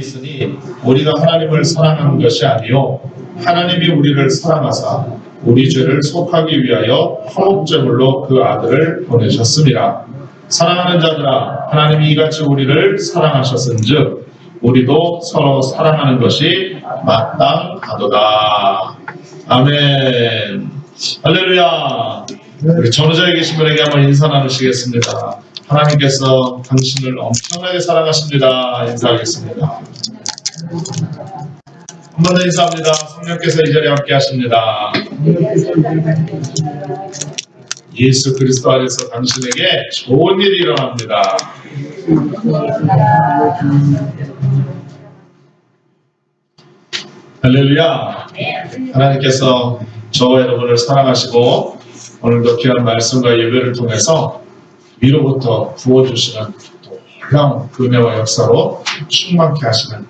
있으니 우리가 하나님을 사랑하는 것이 아니요 하나님이 우리를 사랑하사 우리 죄를 속하기 위하여 화목제물로 그 아들을 보내셨습니다. 사랑하는 자들아, 하나님이 이같이 우리를 사랑하셨은즉 우리도 서로 사랑하는 것이 마땅하도다. 아멘. 할렐루야. 우리 전후자에 계신 분에게 한번 인사 나누시겠습니다. 하나님께서 당신을 엄청나게 사랑하십니다. 인사하겠습니다. 한 번 더 인사합니다. 성령께서 이 자리에 함께 하십니다. 예수 그리스도 안에서 당신에게 좋은 일이 일어납니다. 할렐루야. 하나님께서 저와 여러분을 사랑하시고 오늘도 귀한 말씀과 예배를 통해서 위로부터 부어주시는 놀라운 은혜와 역사로 충만케 하시는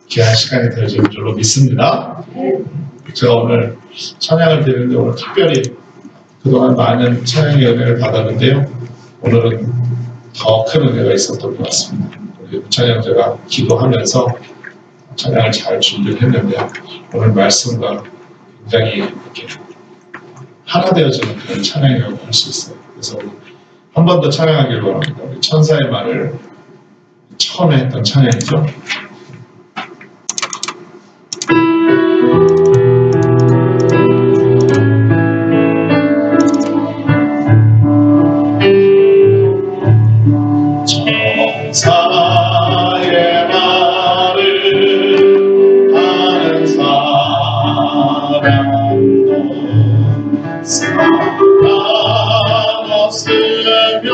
귀한 시간이 되어질 줄로 믿습니다. 제가 오늘 찬양을 드리는데 오늘 특별히 그동안 많은 찬양의 은혜를 받았는데요. 오늘은 더 큰 은혜가 있었던 것 같습니다. 우리 찬양제가 기도하면서 찬양을 잘 준비했는데 오늘 말씀과 굉장히 이렇게 하나 되어지는 그런 찬양이라고 할 수 있어요. 그래서 한 번 더 찬양하길 바랍니다. 우리 천사의 말을 처음에 했던 찬양이죠. 천사의 말을 하는 사람도 사랑 없으면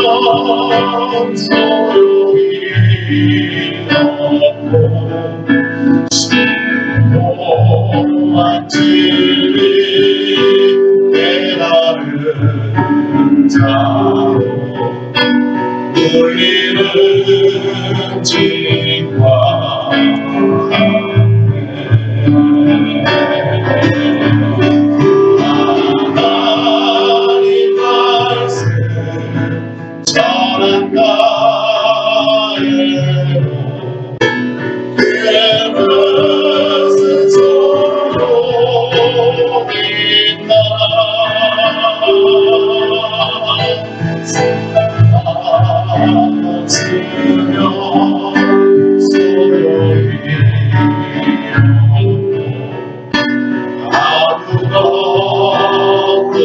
소용이 없고 신고한 진리 깨달은 자로 울리는 진과 하나님 말씀 전한다 그의 무슨 소용이 있나 없으면 소용이 아무것도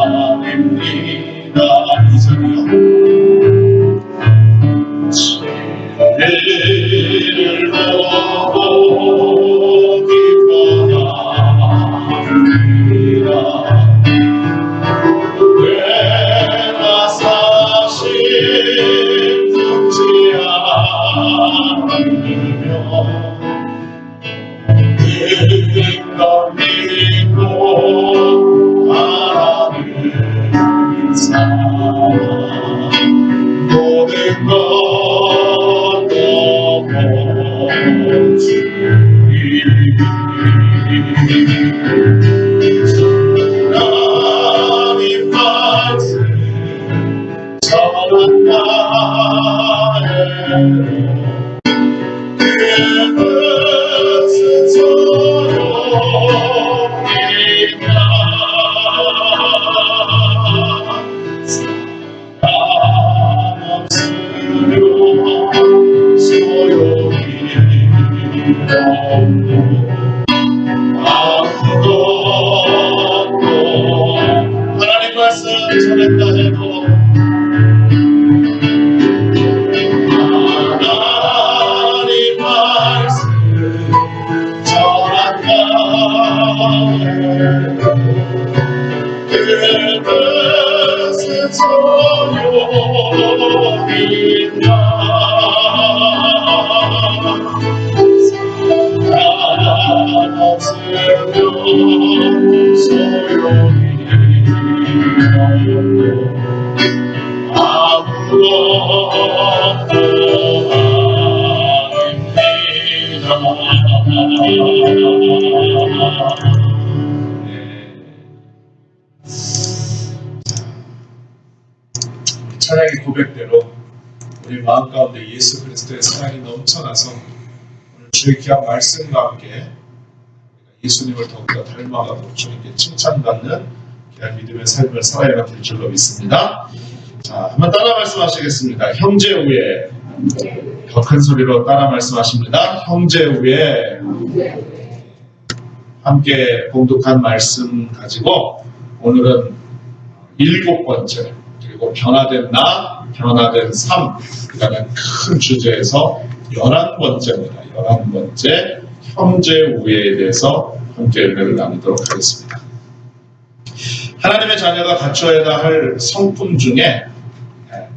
아닙니다. 이전이요. 진리를 보고 기뻐합니다. 내가 사실 죽지 않으며 늘 믿고 하나님 사랑 모든 것도 하나님 말씀 전한다 그의 무슨 소용이냐 사랑 없으면 소용이 없고 아무것도 하나님 말씀 전했다 해도 하나님 말씀 전한다 그의 무슨 소용이 있나 사랑 없으면 소용이 없고 아무것도 아닙니다. 찬양의 고백대로 우리 마음 가운데 예수 그리스도의 사랑이 넘쳐나서 주의 귀한 말씀과 함께 예수님을 더욱더 닮아가고 주님께 칭찬받는 귀한 믿음의 삶을 살아야 될 줄로 믿습니다. 자, 한번 따라 말씀하시겠습니다. 형제 우애. 더 큰 소리로 따라 말씀하십니다. 형제 우애. 함께 봉독한 말씀 가지고 오늘은 7번째, 그리고 변화된 나, 변화된 삶, 이라는 큰 주제에서 11번째입니다. 11번째 형제 우애에 대해서 함께 은혜를 나누도록 하겠습니다. 하나님의 자녀가 갖춰야 할 성품 중에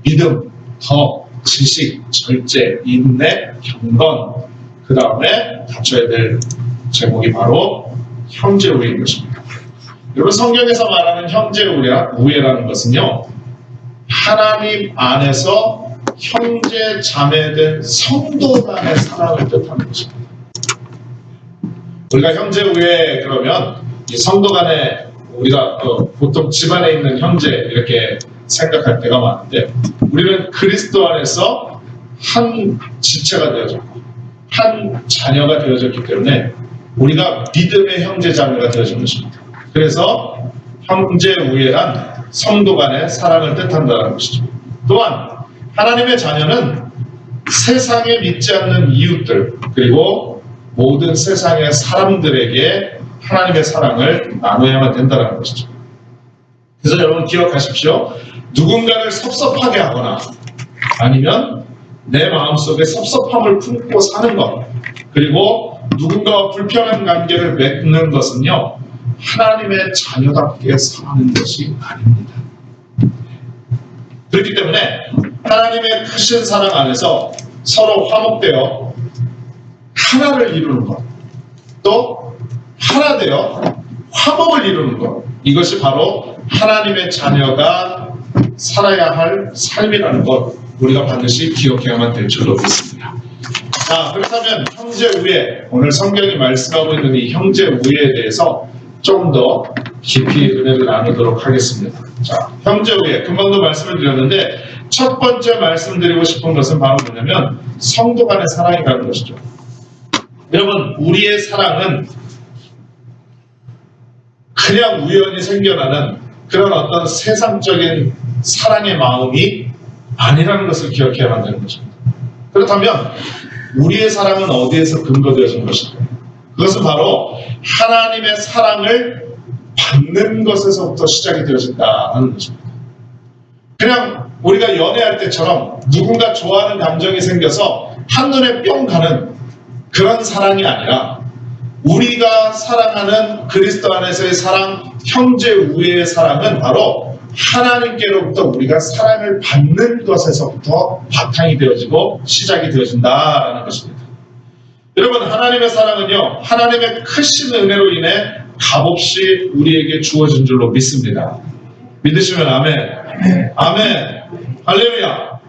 믿음, 덕, 지식, 절제, 인내, 경건, 그 다음에 갖춰야 될 제목이 바로 형제 우애인 것입니다. 여러분, 성경에서 말하는 형제 우애라는 것은요, 하나님 안에서 형제 자매된 성도 간의 사랑을 뜻하는 것입니다. 우리가 형제 우애 그러면 이 성도 간에 우리가 보통 집안에 있는 형제 이렇게 생각할 때가 많은데, 우리는 그리스도 안에서 한 지체가 되어졌고 한 자녀가 되어졌기 때문에 우리가 믿음의 형제 자매가 되어진 것입니다. 그래서 형제 우애란 성도 간의 사랑을 뜻한다는 것이죠. 또한 하나님의 자녀는 세상에 믿지 않는 이웃들, 그리고 모든 세상의 사람들에게 하나님의 사랑을 나눠야만 된다는 것이죠. 그래서 여러분 기억하십시오. 누군가를 섭섭하게 하거나 아니면 내 마음속에 섭섭함을 품고 사는 것, 그리고 누군가와 불편한 관계를 맺는 것은요, 하나님의 자녀답게 사는 것이 아닙니다. 그렇기 때문에 하나님의 크신 사랑 안에서 서로 화목되어 하나를 이루는 것, 또 하나 되어 화목을 이루는 것, 이것이 바로 하나님의 자녀가 살아야 할 삶이라는 것, 우리가 반드시 기억해야만 될 줄로 믿습니다. 자, 그렇다면 형제 우애, 오늘 성경이 말씀하고 있는 이 형제 우애에 대해서 좀 더 깊이 은혜를 나누도록 하겠습니다. 자, 형제 우애, 금방도 말씀을 드렸는데 첫 번째 말씀드리고 싶은 것은 바로 뭐냐면 성도 간의 사랑이라는 것이죠. 여러분, 우리의 사랑은 그냥 우연히 생겨나는 그런 어떤 세상적인 사랑의 마음이 아니라는 것을 기억해야만 되는 것입니다. 그렇다면 우리의 사랑은 어디에서 근거되어진 것일까? 그것은 바로 하나님의 사랑을 받는 것에서부터 시작이 되어진다는 것입니다. 그냥 우리가 연애할 때처럼 누군가 좋아하는 감정이 생겨서 한눈에 뿅 가는 그런 사랑이 아니라, 우리가 사랑하는 그리스도 안에서의 사랑, 형제 우애의 사랑은 바로 하나님께로부터 우리가 사랑을 받는 것에서부터 바탕이 되어지고 시작이 되어진다는 것입니다. 여러분, 하나님의 사랑은요, 하나님의 크신 은혜로 인해 값없이 우리에게 주어진 줄로 믿습니다. 믿으시면 아멘. 아멘. 할렐루야.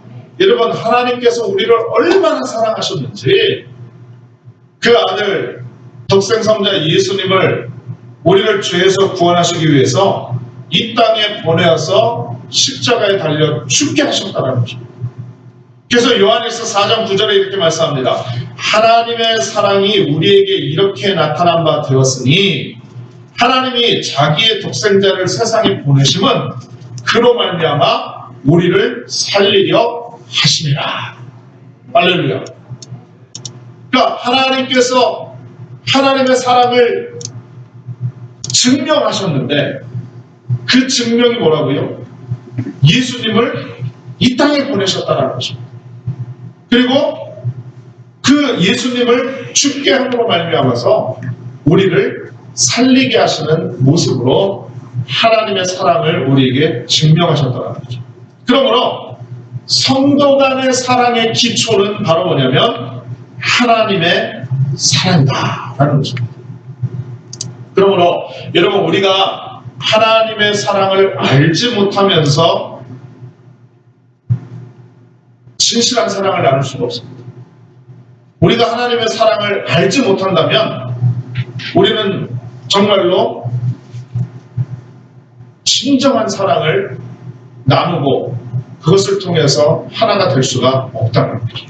여러분, 하나님께서 우리를 얼마나 사랑하셨는지, 그 아들 독생성자 예수님을 우리를 죄에서 구원하시기 위해서 이 땅에 보내어서 십자가에 달려 죽게 하셨다는 거죠. 그래서 요한일서 4장 9절에 이렇게 말씀합니다. 하나님의 사랑이 우리에게 이렇게 나타난 바 되었으니 하나님이 자기의 독생자를 세상에 보내심은 그로 말미암아 우리를 살리려 하심이라. 할렐루야. 그러니까 하나님께서 하나님의 사랑을 증명하셨는데, 그 증명이 뭐라고요? 예수님을 이 땅에 보내셨다는 것입니다. 그리고 그 예수님을 죽게 함으로 말미암아서 우리를 살리게 하시는 모습으로 하나님의 사랑을 우리에게 증명하셨다는 거죠. 그러므로 성도 간의 사랑의 기초는 바로 뭐냐면 하나님의 사랑이다라는 것입니다. 그러므로 여러분, 우리가 하나님의 사랑을 알지 못하면서 진실한 사랑을 나눌 수가 없습니다. 우리가 하나님의 사랑을 알지 못한다면 우리는 정말로 진정한 사랑을 나누고 그것을 통해서 하나가 될 수가 없다는 거죠.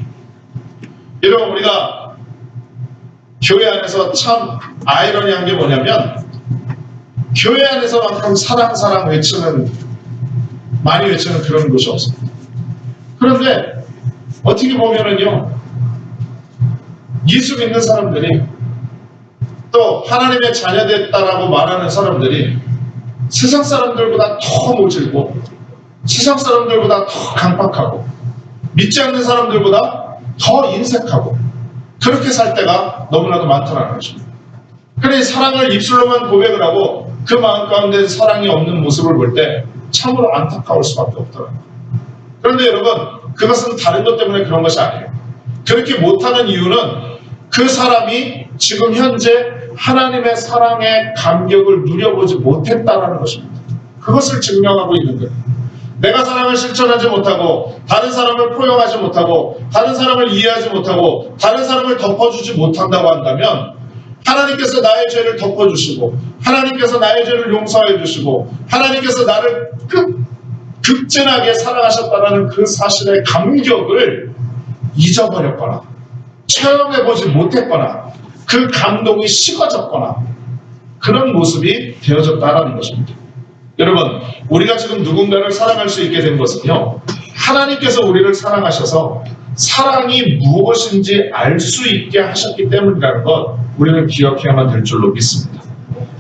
여러분, 우리가 교회 안에서 참 아이러니한 게 뭐냐면 교회 안에서만큼 사랑 외치는 많이 외치는 그런 곳이 없습니다. 그런데 어떻게 보면은요, 예수 믿는 사람들이 또 하나님의 자녀됐다라고 말하는 사람들이 세상 사람들보다 더 모질고 세상 사람들보다 더 강박하고 믿지 않는 사람들보다 더 인색하고 그렇게 살 때가 너무나도 많더라는 것입니다. 그러니 사랑을 입술로만 고백을 하고 그 마음 가운데 사랑이 없는 모습을 볼 때 참으로 안타까울 수밖에 없더라고요. 그런데 여러분, 그것은 다른 것 때문에 그런 것이 아니에요. 그렇게 못하는 이유는 그 사람이 지금 현재 하나님의 사랑의 감격을 누려보지 못했다는 것입니다. 그것을 증명하고 있는 거예요. 내가 사랑을 실천하지 못하고 다른 사람을 포용하지 못하고 다른 사람을 이해하지 못하고 다른 사람을 덮어주지 못한다고 한다면 하나님께서 나의 죄를 덮어주시고 하나님께서 나의 죄를 용서해 주시고 하나님께서 나를 극진하게 사랑하셨다는 그 사실의 감격을 잊어버렸거나 체험해보지 못했거나 그 감동이 식어졌거나 그런 모습이 되어졌다는 것입니다. 여러분, 우리가 지금 누군가를 사랑할 수 있게 된 것은요, 하나님께서 우리를 사랑하셔서 사랑이 무엇인지 알 수 있게 하셨기 때문이라는 것 우리는 기억해야만 될 줄로 믿습니다.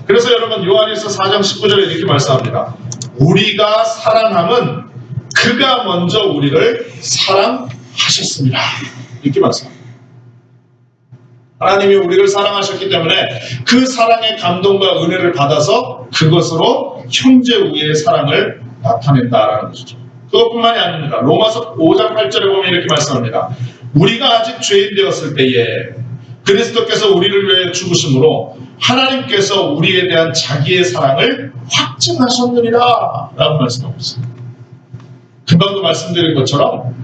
그래서 여러분, 요한일서 4장 19절에 이렇게 말씀합니다. 우리가 사랑함은 그가 먼저 우리를 사랑하셨습니다. 이렇게 말씀합니다. 하나님이 우리를 사랑하셨기 때문에 그 사랑의 감동과 은혜를 받아서 그것으로 형제 우애의 사랑을 나타낸다라는 것이죠. 그것뿐만이 아닙니다. 로마서 5장 8절에 보면 이렇게 말씀합니다. 우리가 아직 죄인 되었을 때에 그리스도께서 우리를 위해 죽으심으로 하나님께서 우리에 대한 자기의 사랑을 확증하셨느니라 라고 말씀하고 있습니다. 금방도 말씀드린 것처럼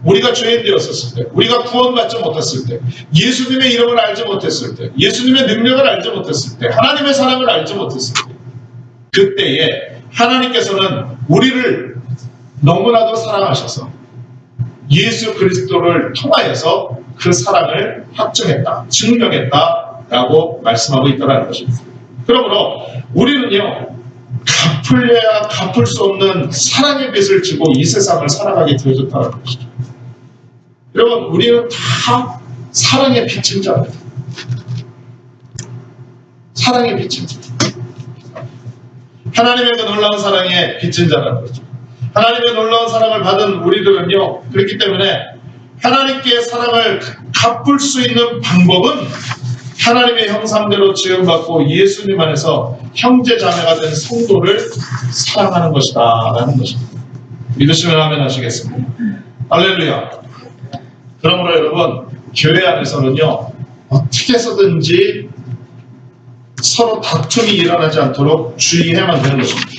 우리가 죄인 되었을 때, 우리가 구원받지 못했을 때, 예수님의 이름을 알지 못했을 때, 예수님의 능력을 알지 못했을 때, 하나님의 사랑을 알지 못했을 때, 그때에 하나님께서는 우리를 너무나도 사랑하셔서 예수 그리스도를 통하여서 그 사랑을 확증했다, 증명했다라고 말씀하고 있다는 것입니다. 그러므로 우리는요, 갚을래야 갚을 수 없는 사랑의 빚을 지고 이 세상을 살아가게 되어졌다는 것이죠. 여러분, 우리는 다 사랑의 빚진 자입니다. 사랑의 빚진 자. 하나님의 그 놀라운 사랑에 빚진 자라는 거죠. 하나님의 놀라운 사랑을 받은 우리들은요, 그렇기 때문에 하나님께 사랑을 갚을 수 있는 방법은 하나님의 형상대로 지음받고 예수님 안에서 형제 자매가 된 성도를 사랑하는 것이다 라는 것입니다. 믿으시면 아멘 하시겠습니다. 할렐루야. 그러므로 여러분, 교회 안에서는요, 어떻게 해서든지 서로 다툼이 일어나지 않도록 주의해야만 되는 것입니다.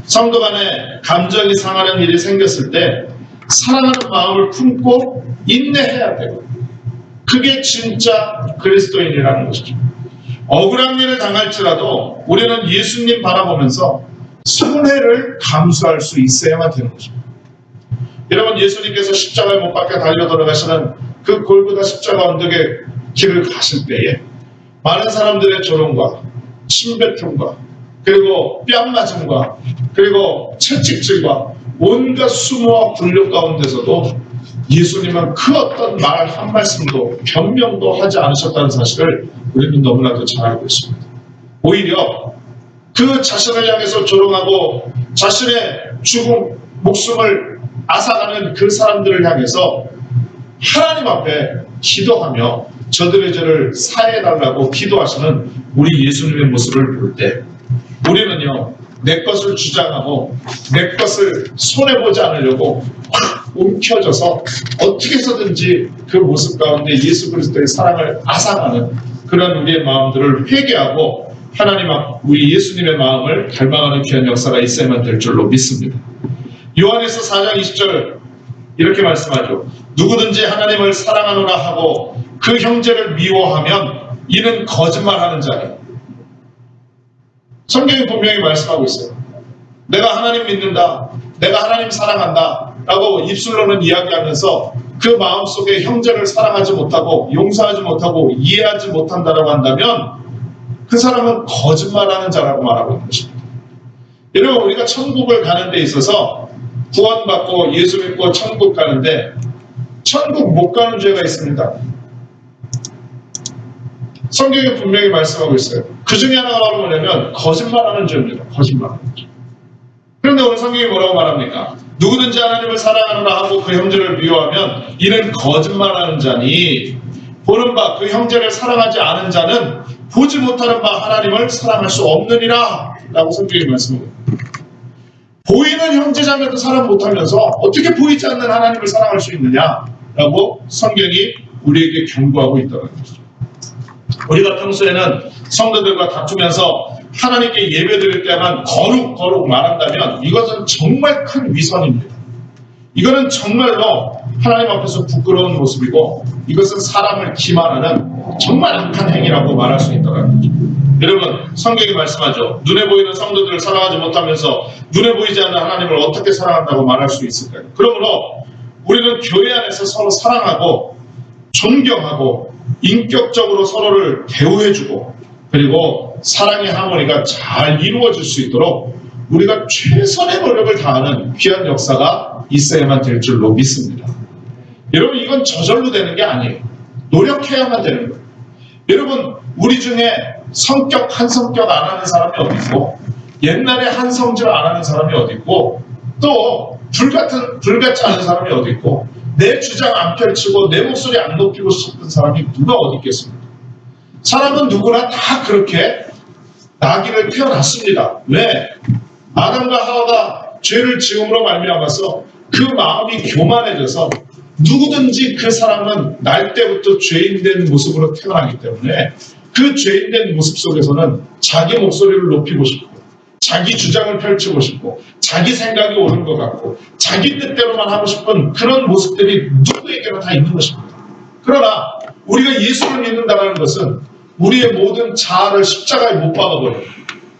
성도 간에 감정이 상하는 일이 생겼을 때 사랑하는 마음을 품고 인내해야 되고, 그게 진짜 그리스도인이라는 것이죠. 억울한 일을 당할지라도 우리는 예수님 바라보면서 손해를 감수할 수 있어야만 되는 것입니다. 여러분, 예수님께서 십자가에 못 박혀 달려 돌아가시는 그 골고다 십자가 언덕의 길을 가실 때에 많은 사람들의 조롱과 침뱉음과 그리고 뺨맞음과 그리고 채찍질과 온갖 수모와 굴욕 가운데서도 예수님은 그 어떤 말 한 말씀도 변명도 하지 않으셨다는 사실을 우리는 너무나도 잘 알고 있습니다. 오히려 그 자신을 향해서 조롱하고 자신의 죽음 목숨을 앗아가는 그 사람들을 향해서 하나님 앞에 기도하며 저들의 죄를 사해달라고 기도하시는 우리 예수님의 모습을 볼 때 우리는요, 내 것을 주장하고 내 것을 손해보지 않으려고 확 움켜져서 어떻게 해서든지 그 모습 가운데 예수 그리스도의 사랑을 앗아가는 그런 우리의 마음들을 회개하고 하나님 앞 우리 예수님의 마음을 닮아가는 귀한 역사가 있어야만 될 줄로 믿습니다. 요한일서 4장 20절 이렇게 말씀하죠. 누구든지 하나님을 사랑하노라 하고 그 형제를 미워하면 이는 거짓말하는 자니. 성경이 분명히 말씀하고 있어요. 내가 하나님 믿는다, 내가 하나님 사랑한다 라고 입술로는 이야기하면서 그 마음속에 형제를 사랑하지 못하고 용서하지 못하고 이해하지 못한다라고 한다면 그 사람은 거짓말하는 자라고 말하고 있는 것입니다. 여러분, 우리가 천국을 가는 데 있어서 구원받고 예수 믿고 천국 가는데 천국 못 가는 죄가 있습니다. 성경에 분명히 말씀하고 있어요. 그 중에 하나가 바로 뭐냐면 거짓말하는 죄입니다. 거짓말하는 죄. 그런데 오늘 성경이 뭐라고 말합니까? 누구든지 하나님을 사랑하노라 하고 그 형제를 미워하면 이는 거짓말하는 자니 보는 바 그 형제를 사랑하지 않은 자는 보지 못하는 바 하나님을 사랑할 수 없느니라 라고 성경이 말씀하고 있습니다. 보이는 형제자매도 사랑 못하면서 어떻게 보이지 않는 하나님을 사랑할 수 있느냐라고 성경이 우리에게 경고하고 있다는 것이죠. 우리가 평소에는 성도들과 다투면서 하나님께 예배드릴 때만 거룩 말한다면 이것은 정말 큰 위선입니다. 이거는 정말로 하나님 앞에서 부끄러운 모습이고 이것은 사람을 기만하는 정말 악한 행위라고 말할 수 있다는 거죠. 여러분, 성경이 말씀하죠. 눈에 보이는 성도들을 사랑하지 못하면서 눈에 보이지 않는 하나님을 어떻게 사랑한다고 말할 수 있을까요? 그러므로 우리는 교회 안에서 서로 사랑하고 존경하고 인격적으로 서로를 대우해주고 그리고 사랑의 하모니가 잘 이루어질 수 있도록 우리가 최선의 노력을 다하는 귀한 역사가 있어야만 될 줄로 믿습니다. 여러분, 이건 저절로 되는 게 아니에요. 노력해야만 되는 거예요. 여러분, 우리 중에 한 성격 안 하는 사람이 어디 있고 옛날에 한 성질 안 하는 사람이 어디 있고 또 불같지 않은 사람이 어디 있고 내 주장 안 펼치고 내 목소리 안 높이고 싶은 사람이 누가 어디 있겠습니까? 사람은 누구나 다 그렇게 나기를 태어났습니다. 왜? 아담과 하와가 죄를 지음으로 말미암아서 그 마음이 교만해져서 누구든지 그 사람은 날 때부터 죄인된 모습으로 태어나기 때문에 그 죄인된 모습 속에서는 자기 목소리를 높이고 싶고 자기 주장을 펼치고 싶고 자기 생각이 옳은 것 같고 자기 뜻대로만 하고 싶은 그런 모습들이 누구에게나 다 있는 것입니다. 그러나 우리가 예수를 믿는다는 것은 우리의 모든 자아를 십자가에 못 박아버려요.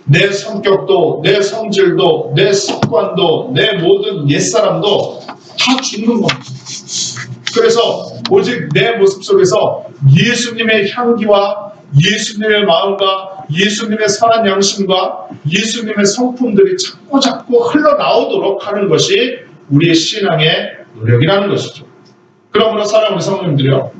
내 성격도 내 성질도 내 습관도 내 모든 옛사람도 다 죽는 겁니다. 그래서 오직 내 모습 속에서 예수님의 향기와 예수님의 마음과 예수님의 선한 양심과 예수님의 성품들이 자꾸 흘러나오도록 하는 것이 우리의 신앙의 노력이라는 것이죠. 그러므로 사랑하는 성도님들이요,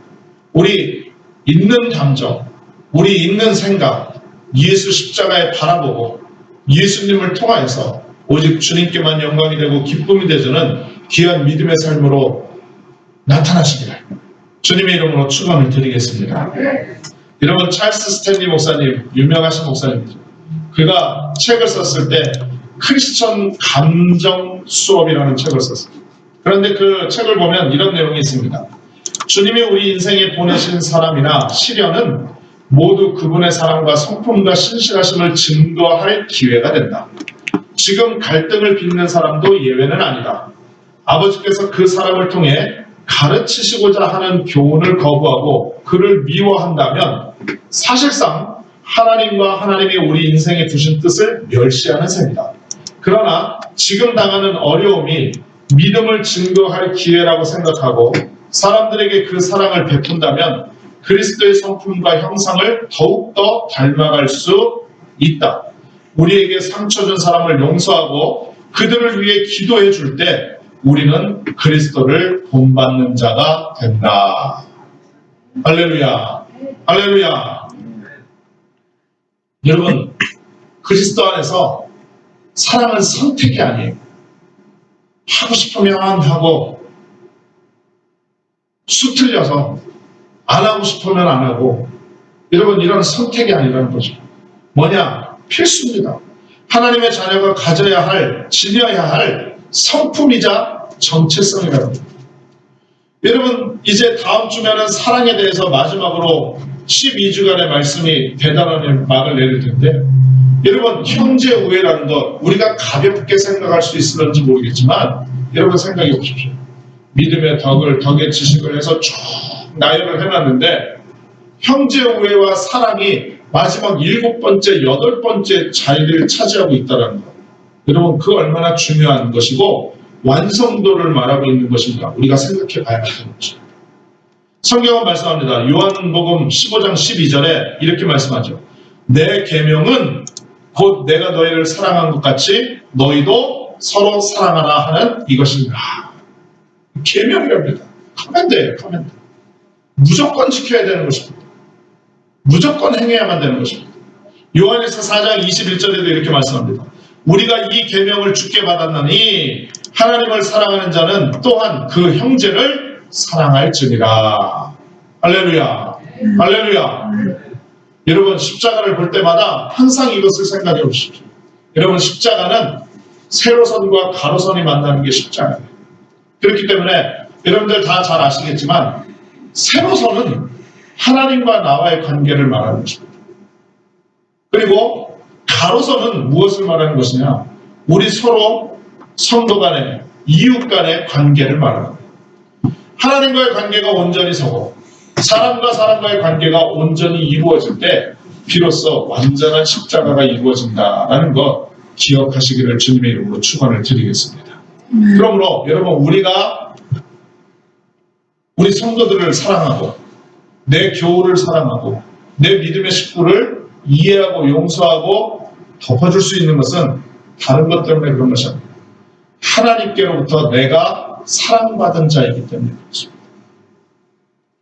우리 있는 감정, 우리 있는 생각, 예수 십자가에 바라보고 예수님을 통하여서 오직 주님께만 영광이 되고 기쁨이 되주는 귀한 믿음의 삶으로 나타나시기를 주님의 이름으로 축원을 드리겠습니다. 여러분, 찰스 스탠리 목사님, 유명하신 목사님이죠. 그가 책을 썼을 때 크리스천 감정 수업이라는 책을 썼어요. 그런데 그 책을 보면 이런 내용이 있습니다. 주님이 우리 인생에 보내신 사람이나 시련은 모두 그분의 사랑과 성품과 신실하심을 증거할 기회가 된다. 지금 갈등을 빚는 사람도 예외는 아니다. 아버지께서 그 사람을 통해 가르치시고자 하는 교훈을 거부하고 그를 미워한다면 사실상 하나님과 하나님이 우리 인생에 두신 뜻을 멸시하는 셈이다. 그러나 지금 당하는 어려움이 믿음을 증거할 기회라고 생각하고 사람들에게 그 사랑을 베푼다면 그리스도의 성품과 형상을 더욱더 닮아갈 수 있다. 우리에게 상처 준 사람을 용서하고 그들을 위해 기도해 줄 때 우리는 그리스도를 본받는 자가 된다. 할렐루야. 할렐루야. 여러분, 그리스도 안에서 사랑은 선택이 아니에요. 하고 싶으면 하고 수틀려서 안 하고 싶으면 안 하고, 여러분, 이런 선택이 아니라는 거죠. 뭐냐? 필수입니다. 하나님의 자녀가 가져야 할, 지녀야 할 성품이자 정체성이라는 겁니다. 여러분, 이제 다음 주면은 사랑에 대해서 마지막으로 12주간의 말씀이 대단한 막을 내릴 텐데, 여러분, 형제 우애라는 것 우리가 가볍게 생각할 수 있을런지 모르겠지만 여러분 생각해 보십시오. 믿음의 덕의 지식을 해서 쭉 나열을 해놨는데 형제 우애와 사랑이 마지막 7번째, 8번째 자리를 차지하고 있다는 것. 여러분, 그 얼마나 중요한 것이고 완성도를 말하고 있는 것인가 우리가 생각해 봐야 하는 것입니다. 성경은 말씀합니다. 요한복음 15장 12절에 이렇게 말씀하죠. 내 계명은 곧 내가 너희를 사랑한 것 같이 너희도 서로 사랑하라 하는 이것인가. 계명이랍니다. 커맨드예요. 커맨드. 무조건 지켜야 되는 것입니다. 무조건 행해야만 되는 것입니다. 요한에서 4장 21절에도 이렇게 말씀합니다. 우리가 이 계명을 주께 받았나니 하나님을 사랑하는 자는 또한 그 형제를 사랑할지니라. 할렐루야. 할렐루야. 여러분 십자가를 볼 때마다 항상 이것을 생각해 보십시오. 여러분 십자가는 세로선과 가로선이 만나는 게 십자가예요. 그렇기 때문에 여러분들 다 잘 아시겠지만 세로선은 하나님과 나와의 관계를 말하는 것입니다. 그리고 가로선은 무엇을 말하는 것이냐? 우리 서로 성도 간의 이웃 간의 관계를 말하는 거예요. 하나님과의 관계가 온전히 서고 사람과 사람과의 관계가 온전히 이루어질 때 비로소 완전한 십자가가 이루어진다라는 것 기억하시기를 주님의 이름으로 축원을 드리겠습니다. 그러므로 여러분 우리가 우리 성도들을 사랑하고 내 교우를 사랑하고 내 믿음의 식구를 이해하고 용서하고 덮어줄 수 있는 것은 다른 것 때문에 그런 것이 아닙니다. 하나님께로부터 내가 사랑받은 자이기 때문에 그렇습니다.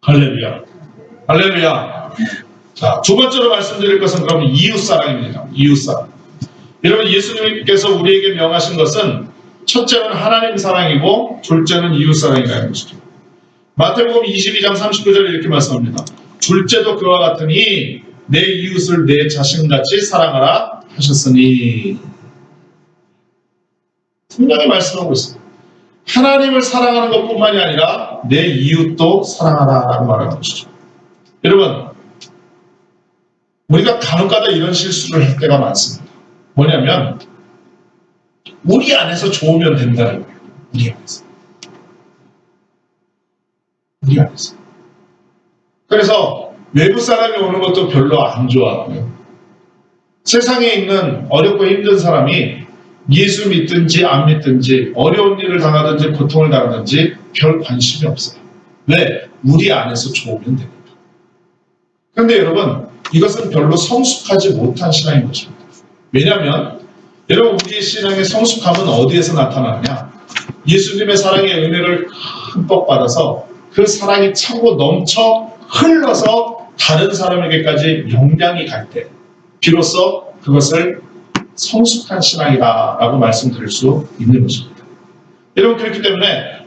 할렐루야. 할렐루야. 자, 두 번째로 말씀드릴 것은 그럼 이웃사랑입니다. 이웃사랑. 여러분 예수님께서 우리에게 명하신 것은 첫째는 하나님 사랑이고 둘째는 이웃사랑이라는 것이죠. 마태복음 22장 39절에 이렇게 말씀합니다. 둘째도 그와 같으니 내 이웃을 내 자신같이 사랑하라 하셨으니. 분명히 말씀하고 있습니다. 하나님을 사랑하는 것뿐만이 아니라 내 이웃도 사랑하라라고 말하는 것이죠. 여러분 우리가 간혹가다 이런 실수를 할 때가 많습니다. 뭐냐면 우리 안에서 좋으면 된다는 거예요. 우리 안에서. 우리 안에서. 그래서 외부 사람이 오는 것도 별로 안 좋아하고요. 세상에 있는 어렵고 힘든 사람이 예수 믿든지 안 믿든지 어려운 일을 당하든지 고통을 당하든지 별 관심이 없어요. 왜? 우리 안에서 좋으면 됩니다. 그런데 여러분 이것은 별로 성숙하지 못한 신앙인 것입니다. 왜냐하면 여러분 우리의 신앙의 성숙함은 어디에서 나타나느냐? 예수님의 사랑의 은혜를 흠뻑 받아서 그 사랑이 차고 넘쳐 흘러서 다른 사람에게까지 영향이 갈 때 비로소 그것을 성숙한 신앙이다라고 말씀드릴 수 있는 것입니다. 여러분 그렇기 때문에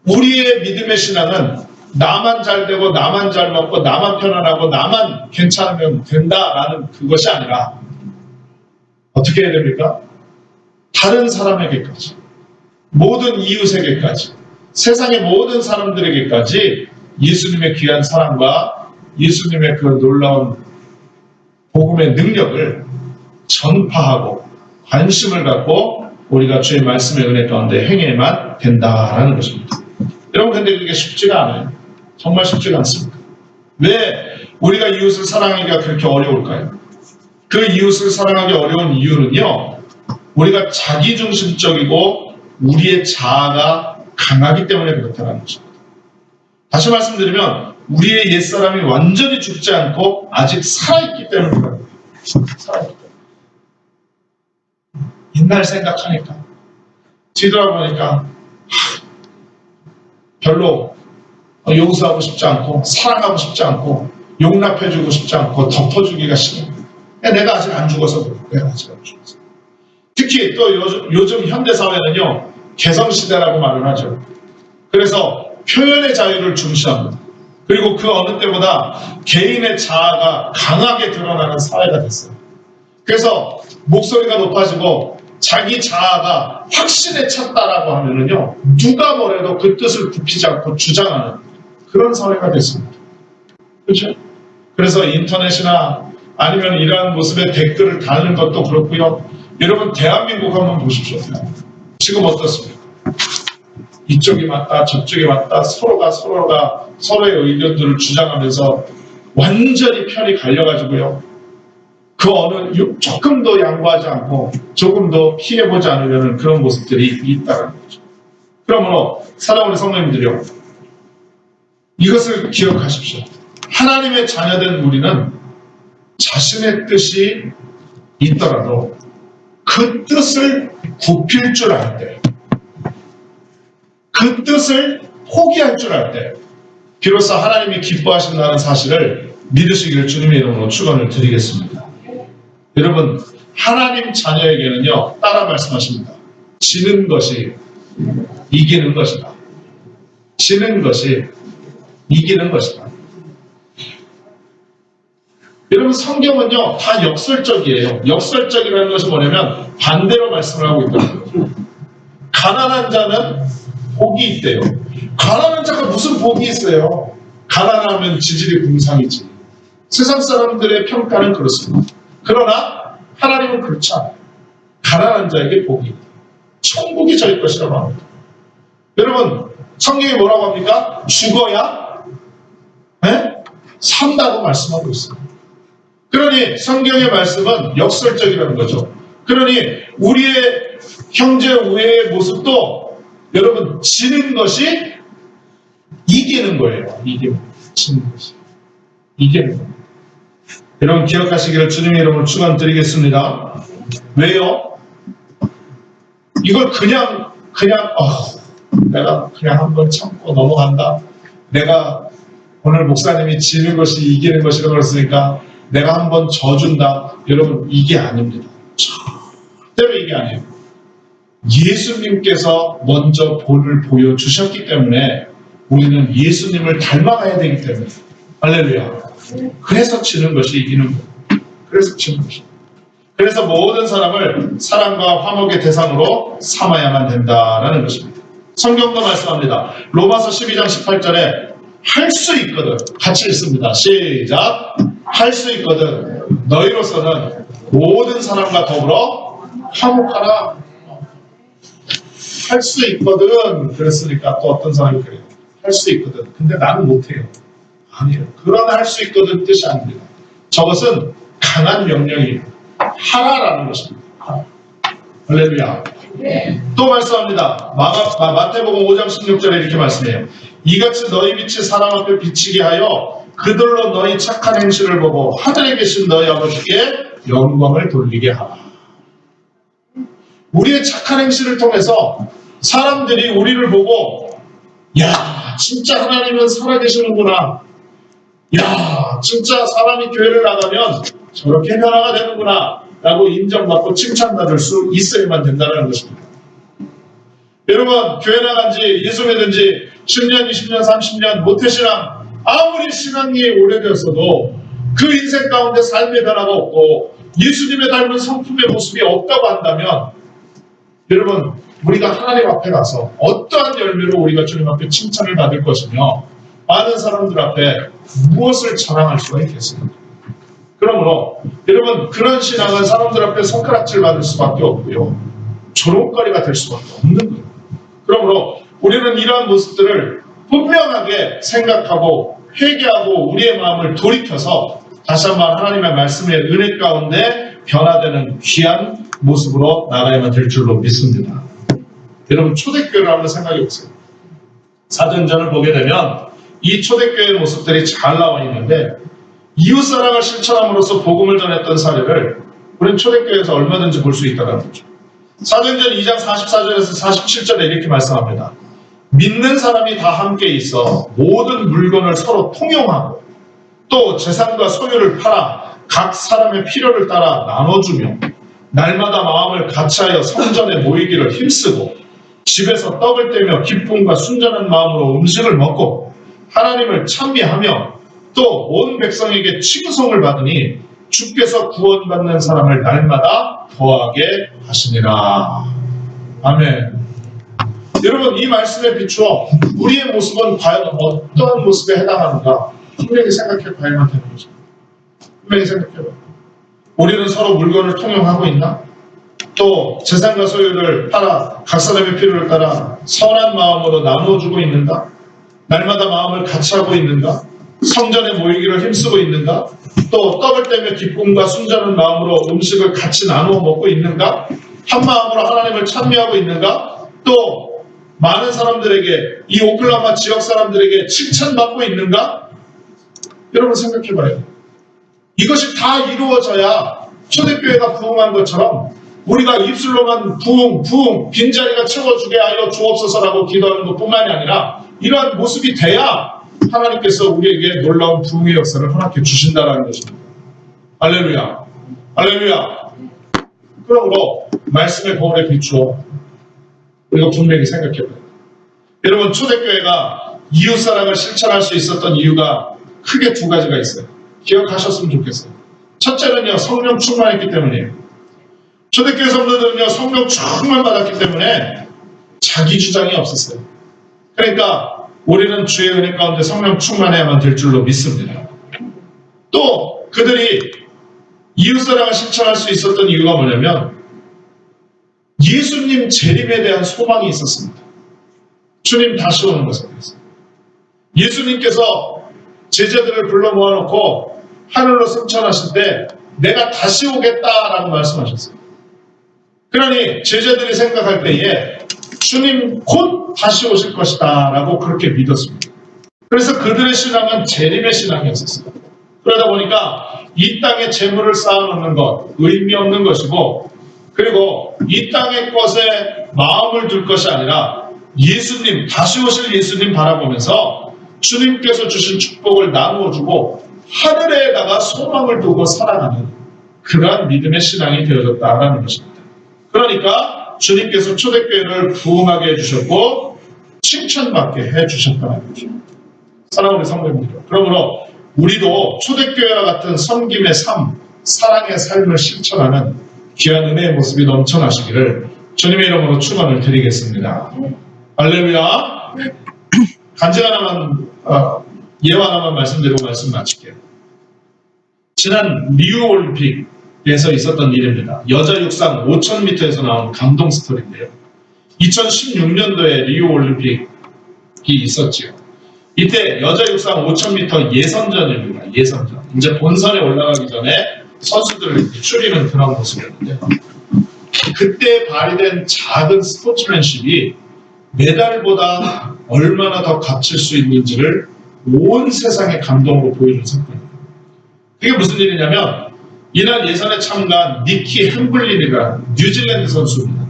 우리의 믿음의 신앙은 나만 잘 되고 나만 잘 먹고 나만 편안하고 나만 괜찮으면 된다라는 그것이 아니라 어떻게 해야 됩니까? 다른 사람에게까지 모든 이웃에게까지 세상의 모든 사람들에게까지 예수님의 귀한 사랑과 예수님의 그 놀라운 복음의 능력을 전파하고 관심을 갖고 우리가 주의 말씀의 은혜 가운데 행해야만 된다라는 것입니다. 여러분 근데 그게 쉽지가 않아요. 정말 쉽지가 않습니다. 왜 우리가 이웃을 사랑하기가 그렇게 어려울까요? 그 이웃을 사랑하기 어려운 이유는요. 우리가 자기중심적이고 우리의 자아가 강하기 때문에 그렇다는 것입니다. 다시 말씀드리면 우리의 옛사람이 완전히 죽지 않고 아직 살아있기 때문에 그런 거예요. 살아있기 때문에. 옛날 생각하니까 뒤돌아보니까 별로 용서하고 싶지 않고 사랑하고 싶지 않고 용납해주고 싶지 않고 덮어주기가 싫어. 내가 아직 안 죽어서 그래. 내가 아직 안 죽어서. 특히 또 요즘 현대사회는요 개성시대라고 말을 하죠. 그래서 표현의 자유를 중시합니다. 그리고 그 어느 때보다 개인의 자아가 강하게 드러나는 사회가 됐어요. 그래서 목소리가 높아지고 자기 자아가 확신에 찼다라고 하면은요 누가 뭐래도 그 뜻을 굽히지 않고 주장하는 그런 사회가 됐습니다. 그렇죠? 그래서 인터넷이나 아니면 이러한 모습의 댓글을 다는 것도 그렇고요. 여러분 대한민국 한번 보십시오. 지금 어떻습니까? 이쪽이 맞다 저쪽이 맞다 서로가 서로의 의견들을 주장하면서 완전히 편이 갈려가지고요. 그 어느 조금 더 양보하지 않고 조금 더 피해보지 않으려는 그런 모습들이 있다는 거죠. 그러므로 사랑하는 성도님들이요, 이것을 기억하십시오. 하나님의 자녀된 우리는 자신의 뜻이 있더라도 그 뜻을 굽힐 줄 알 때, 그 뜻을 포기할 줄 알 때, 비로소 하나님이 기뻐하신다는 사실을 믿으시기를 주님의 이름으로 축원을 드리겠습니다. 여러분, 하나님 자녀에게는요, 따라 말씀하십니다. 지는 것이 이기는 것이다. 지는 것이 이기는 것이다. 여러분, 성경은요, 다 역설적이에요. 역설적이라는 것이 뭐냐면 반대로 말씀을 하고 있더라고요. 가난한 자는 복이 있대요. 가난한 자가 무슨 복이 있어요? 가난하면 지질이 궁상이지. 세상 사람들의 평가는 그렇습니다. 그러나 하나님은 그렇지 않아요. 가난한 자에게 복이 있다. 천국이 저희 것이라고 합니다. 여러분, 성경이 뭐라고 합니까? 죽어야 산다고 말씀하고 있어요. 그러니 성경의 말씀은 역설적이라는 거죠. 그러니 우리의 형제 우애의 모습도 여러분, 지는 것이 이기는 거예요. 이기는 거. 지는 것이 이기는 겁니다. 여러분, 기억하시기를 주님의 이름으로 축원드리겠습니다. 왜요? 이걸 그냥 내가 그냥 한번 참고 넘어간다. 내가 오늘 목사님이 지는 것이 이기는 것이라고 그랬으니까 내가 한번 져준다. 여러분, 이게 아닙니다. 절대로 이게 아니에요. 예수님께서 먼저 본을 보여주셨기 때문에 우리는 예수님을 닮아가야 되기 때문에, 할렐루야. 그래서 지는 것이 이기는 거예요. 그래서 지는 것이. 그래서 모든 사람을 사랑과 화목의 대상으로 삼아야만 된다라는 것입니다. 성경도 말씀합니다. 로마서 12장 18절에 할 수 있거든. 같이 읽습니다. 시작. 할 수 있거든. 너희로서는 모든 사람과 더불어 화목하라. 할 수 있거든. 그랬으니까 또 어떤 사람이 그래요. 할 수 있거든. 근데 나는 못해요. 아니에요. 그러나 할 수 있거든 뜻이 아닙니다. 저것은 강한 명령이에요. 하라라는 것입니다. 하라. 할렐루야. 네. 또 말씀합니다. 마태복음 5장 16절에 이렇게 말씀해요. 이같이 너희 빛이 사람 앞에 비치게 하여 그들로 너희 착한 행실을 보고 하늘에 계신 너희 아버지께 영광을 돌리게 하라. 우리의 착한 행실을 통해서 사람들이 우리를 보고, 야, 진짜 하나님은 살아계시는구나. 야, 진짜 사람이 교회를 나가면 저렇게 변화가 되는구나 라고 인정받고 칭찬받을 수 있어야만 된다는 것입니다. 여러분, 교회 나간 지, 예수 믿은 지 10년, 20년, 30년 모태신앙, 아무리 신앙이 오래되었어도 그 인생 가운데 삶의 변화가 없고 예수님의 닮은 성품의 모습이 없다고 한다면, 여러분, 우리가 하나님 앞에 가서 어떠한 열매로 우리가 주님 앞에 칭찬을 받을 것이며 많은 사람들 앞에 무엇을 자랑할 수가 있겠습니까? 그러므로 여러분, 그런 신앙은 사람들 앞에 손가락질 받을 수밖에 없고요, 조롱거리가 될 수밖에 없는 거예요. 그러므로 우리는 이러한 모습들을 분명하게 생각하고 회개하고 우리의 마음을 돌이켜서 다시 한번 하나님의 말씀의 은혜 가운데 변화되는 귀한 모습으로 나가야만 될 줄로 믿습니다. 여러분, 초대교회를 한번 생각해 보세요. 사도행전을 보게 되면 이 초대교회의 모습들이 잘 나와 있는데, 이웃사랑을 실천함으로써 복음을 전했던 사례를 우리는 초대교회에서 얼마든지 볼 수 있다는 거죠. 사도행전 2장 44절에서 47절에 이렇게 말씀합니다. 믿는 사람이 다 함께 있어 모든 물건을 서로 통용하고 또 재산과 소유를 팔아 각 사람의 필요를 따라 나눠주며 날마다 마음을 같이하여 성전에 모이기를 힘쓰고 집에서 떡을 떼며 기쁨과 순전한 마음으로 음식을 먹고 하나님을 찬미하며 또 온 백성에게 칭송을 받으니 주께서 구원받는 사람을 날마다 더하게 하시니라. 아멘. 여러분, 이 말씀에 비추어 우리의 모습은 과연 어떠한 모습에 해당하는가 분명히 생각해 봐야만 되는 거죠. 분명히 생각해 봐요. 우리는 서로 물건을 통용하고 있나? 또 재산과 소유를 팔아 각 사람의 필요를 따라 선한 마음으로 나누어주고 있는가? 날마다 마음을 같이 하고 있는가? 성전에 모이기를 힘쓰고 있는가? 또 떡을 떼며 기쁨과 순전한 마음으로 음식을 같이 나누어 먹고 있는가? 한 마음으로 하나님을 찬미하고 있는가? 또 많은 사람들에게, 이 오클라호마 지역 사람들에게 칭찬받고 있는가? 여러분 생각해봐요. 이것이 다 이루어져야 초대교회가 부흥한 것처럼 우리가 입술로만 부흥, 빈자리가 채워주게 하여 주옵소서라고 기도하는 것뿐만이 아니라 이러한 모습이 돼야 하나님께서 우리에게 놀라운 부흥의 역사를 허락해 주신다라는 것입니다. 할렐루야. 할렐루야. 그러므로 말씀의 거울에 비추어 우리가 분명히 생각해봐요. 여러분 초대교회가 이웃사랑을 실천할 수 있었던 이유가 크게 두 가지가 있어요. 기억하셨으면 좋겠어요. 첫째는요, 성령 충만했기 때문이에요. 초대교회 성도들은요, 성령 충만 받았기 때문에 자기 주장이 없었어요. 그러니까 우리는 주의 은혜 가운데 성령 충만해야만 될 줄로 믿습니다. 또 그들이 이웃사랑을 실천할 수 있었던 이유가 뭐냐면 예수님 재림에 대한 소망이 있었습니다. 주님 다시 오는 것에 대해서. 예수님께서 제자들을 불러 모아놓고 하늘로 승천하실 때 내가 다시 오겠다라고 말씀하셨어요. 그러니 제자들이 생각할 때에 주님 곧 다시 오실 것이다 라고 그렇게 믿었습니다. 그래서 그들의 신앙은 재림의 신앙이었어요. 그러다 보니까 이 땅에 재물을 쌓아놓는 것 의미 없는 것이고, 그리고 이 땅의 것에 마음을 둘 것이 아니라 예수님, 다시 오실 예수님 바라보면서 주님께서 주신 축복을 나누어주고 하늘에다가 소망을 두고 살아가는 그러한 믿음의 신앙이 되어졌다라는 것입니다. 그러니까 주님께서 초대교회를 부흥하게 해주셨고 칭찬받게 해주셨다는 거죠. 사랑하는 성도님들, 그러므로 우리도 초대교회와 같은 섬김의 삶, 사랑의 삶을 실천하는 귀한 은혜의 모습이 넘쳐나시기를 주님의 이름으로 축원을 드리겠습니다. 할렐루야. 간증 하나만, 예화 하나만 말씀드리고 말씀 마칠게요. 지난 리우올림픽에서 있었던 일입니다. 여자 육상 5000m에서 나온 감동 스토리인데요. 2016년도에 리우올림픽이 있었지요. 이때 여자 육상 5000m 예선전입니다. 예선전. 이제 본선에 올라가기 전에 선수들을 추리는 그런 모습이었는데, 그때 발휘된 작은 스포츠맨십이 메달보다 얼마나 더 값질 수 있는지를 온 세상의 감동으로 보여준 사건입니다. 그게 무슨 일이냐면, 이날 예선에 참가한 니키 햄블린이라는 뉴질랜드 선수입니다.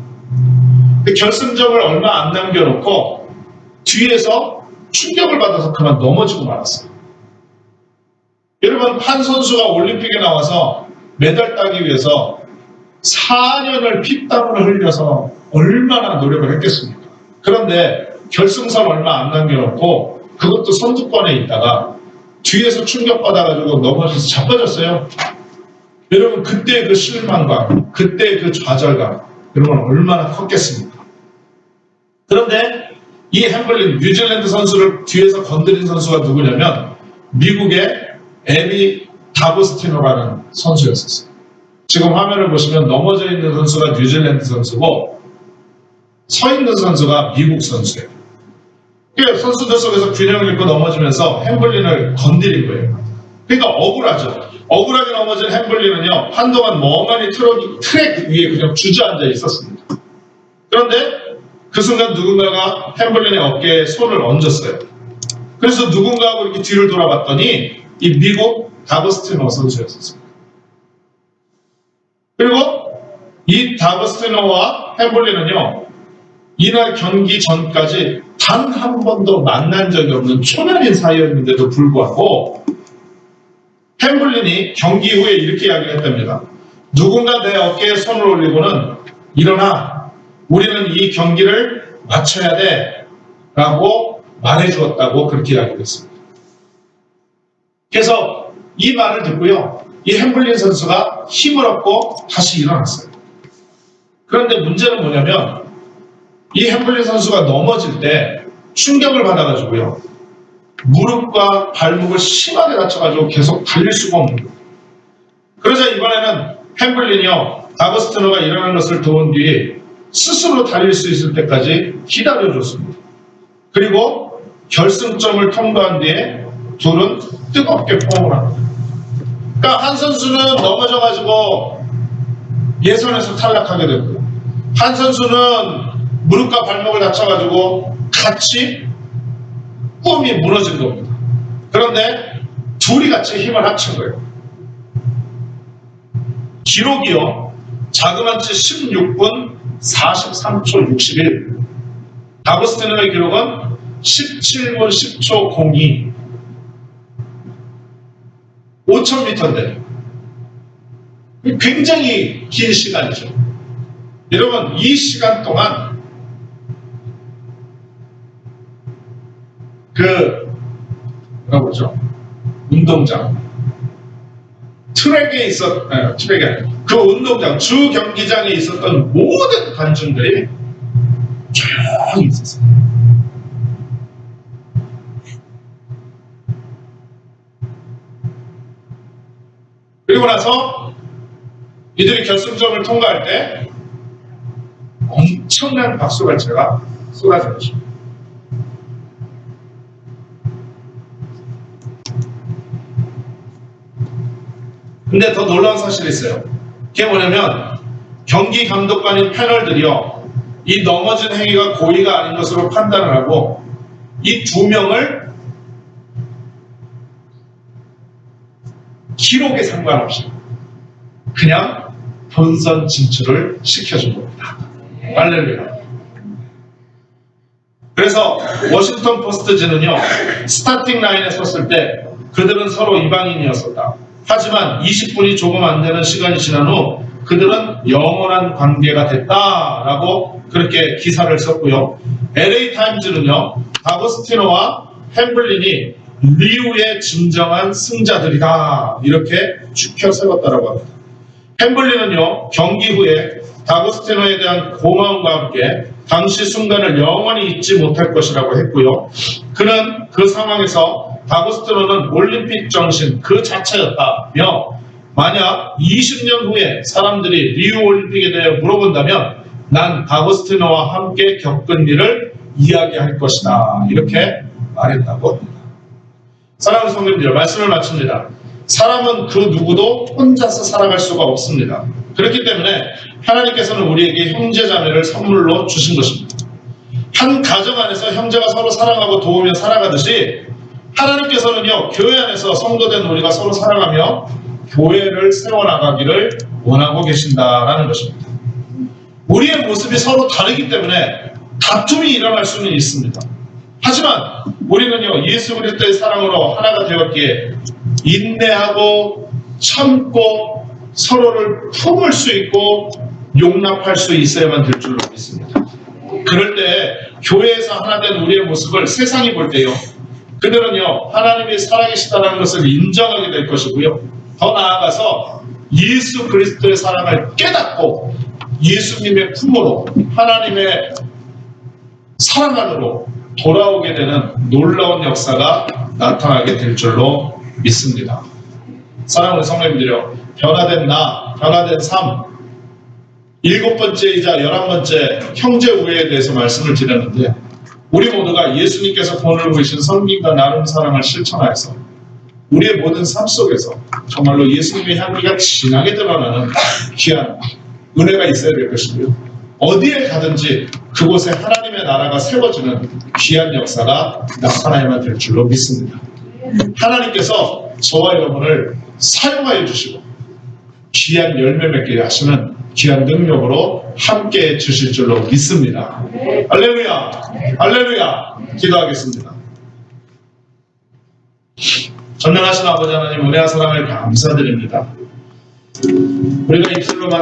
결승점을 얼마 안 남겨놓고 뒤에서 충격을 받아서 그만 넘어지고 말았어요. 여러분, 한 선수가 올림픽에 나와서 메달 따기 위해서 4년을 피땀을 흘려서 얼마나 노력을 했겠습니까? 그런데 결승선 얼마 안 남겨놓고 그것도 선두권에 있다가 뒤에서 충격받아가지고 넘어져서 자빠졌어요. 여러분, 그때 그 실망감, 그때 그 좌절감, 여러분 얼마나 컸겠습니까? 그런데 이 햄블린 뉴질랜드 선수를 뒤에서 건드린 선수가 누구냐면 미국의 에비 다보스티노라는 선수였었어요. 지금 화면을 보시면 넘어져 있는 선수가 뉴질랜드 선수고 서 있는 선수가 미국 선수예요. 선수들 속에서 균형을 잃고 넘어지면서 햄블린을 건드린 거예요. 그러니까 억울하죠. 억울하게 넘어진 햄블린은요, 한동안 멍하니 트랙 위에 그냥 주저앉아 있었습니다. 그런데 그 순간 누군가가 햄블린의 어깨에 손을 얹었어요. 그래서 누군가하고 이렇게 뒤를 돌아봤더니 이 미국 다버스티노 선수였었습니다. 그리고 이 다버스티노와 햄블린은요, 이날 경기 전까지 단 한 번도 만난 적이 없는 초면인 사이였는데도 불구하고 햄블린이 경기 후에 이렇게 이야기를 했답니다. 누군가 내 어깨에 손을 올리고는 일어나, 우리는 이 경기를 마쳐야 돼 라고 말해주었다고 그렇게 이야기했습니다. 그래서 이 말을 듣고요, 이 햄블린 선수가 힘을 얻고 다시 일어났어요. 그런데 문제는 뭐냐면 이 햄블린 선수가 넘어질 때 충격을 받아가지고요, 무릎과 발목을 심하게 다쳐가지고 계속 달릴 수가 없는 거예요. 그러자 이번에는 햄블린이요, 다버스티노가 일어나는 것을 도운 뒤에 스스로 달릴 수 있을 때까지 기다려줬습니다. 그리고 결승점을 통과한 뒤에 둘은 뜨겁게 포옹을 합니다. 그러니까 한 선수는 넘어져가지고 예선에서 탈락하게 되고, 한 선수는 무릎과 발목을 다쳐가지고 같이 꿈이 무너진 겁니다. 그런데 둘이 같이 힘을 합친 거예요. 기록이요, 자그마치 16분 43초 61. 다고스티노의 기록은 17분 10초 02. 5,000m인데 굉장히 긴 시간이죠. 여러분, 이 시간 동안 뭐라고 그러죠? 운동장, 트랙에 트랙이 아니라 그 운동장, 주 경기장에 있었던 모든 관중들이 조용히 있었어요. 그리고 나서 이들이 결승점을 통과할 때 엄청난 박수갈채가 쏟아져 있습니다. 근데 더 놀라운 사실이 있어요. 그게 뭐냐면 경기 감독관인 패널들이요, 이 넘어진 행위가 고의가 아닌 것으로 판단을 하고 이 두 명을 기록에 상관없이 그냥 본선 진출을 시켜준 겁니다. 할렐루야. 그래서 워싱턴 포스트지는요, 스타팅 라인에 섰을 때 그들은 서로 이방인이었었다. 하지만 20분이 조금 안 되는 시간이 지난 후 그들은 영원한 관계가 됐다라고 그렇게 기사를 썼고요. LA 타임즈는요, 다고스티노와 햄블린이 리우의 진정한 승자들이다 이렇게 추켜 세웠다라고 합니다. 햄블린은요, 경기 후에 다고스티노에 대한 고마움과 함께 당시 순간을 영원히 잊지 못할 것이라고 했고요. 그는 그 상황에서 다고스티노는 올림픽 정신 그 자체였다며, 만약 20년 후에 사람들이 리우 올림픽에 대해 물어본다면 난 다고스티노와 함께 겪은 일을 이야기할 것이다 이렇게 말했다고 합니다. 사랑하는 성도님들, 말씀을 마칩니다. 사람은 그 누구도 혼자서 살아갈 수가 없습니다. 그렇기 때문에 하나님께서는 우리에게 형제자매를 선물로 주신 것입니다. 한 가정 안에서 형제가 서로 사랑하고 도우며 살아가듯이 하나님께서는요, 교회 안에서 성도된 우리가 서로 사랑하며 교회를 세워나가기를 원하고 계신다라는 것입니다. 우리의 모습이 서로 다르기 때문에 다툼이 일어날 수는 있습니다. 하지만 우리는요, 예수 그리스도의 사랑으로 하나가 되었기에 인내하고 참고 서로를 품을 수 있고 용납할 수 있어야만 될 줄로 믿습니다. 그럴 때 교회에서 하나 된 우리의 모습을 세상이 볼 때요, 그들은요, 하나님이 살아계시다는 것을 인정하게 될 것이고요. 더 나아가서 예수 그리스도의 사랑을 깨닫고 예수님의 품으로, 하나님의 사랑 안으로 돌아오게 되는 놀라운 역사가 나타나게 될 줄로 믿습니다. 사랑하는 성도님들이요, 변화된 나, 변화된 삶, 7번째이자 11번째 형제 우애에 대해서 말씀을 드렸는데, 우리 모두가 예수님께서 보내고 계신 성김과 나눔 사랑을 실천하여서 우리의 모든 삶 속에서 정말로 예수님의 향기가 진하게 드러나는 귀한 은혜가 있어야 될 것이고요. 어디에 가든지 그곳에 하나님의 나라가 세워지는 귀한 역사가 나타나야만 될 줄로 믿습니다. 하나님께서 저와 여러분을 사용하여 주시고 귀한 열매 맺게 하시는 귀한 능력으로 함께해 주실 줄로 믿습니다. 할렐루야, 할렐루야. 기도하겠습니다. 전능하신 아버지 하나님, 은혜와 사랑을 감사드립니다. 우리가 입술로만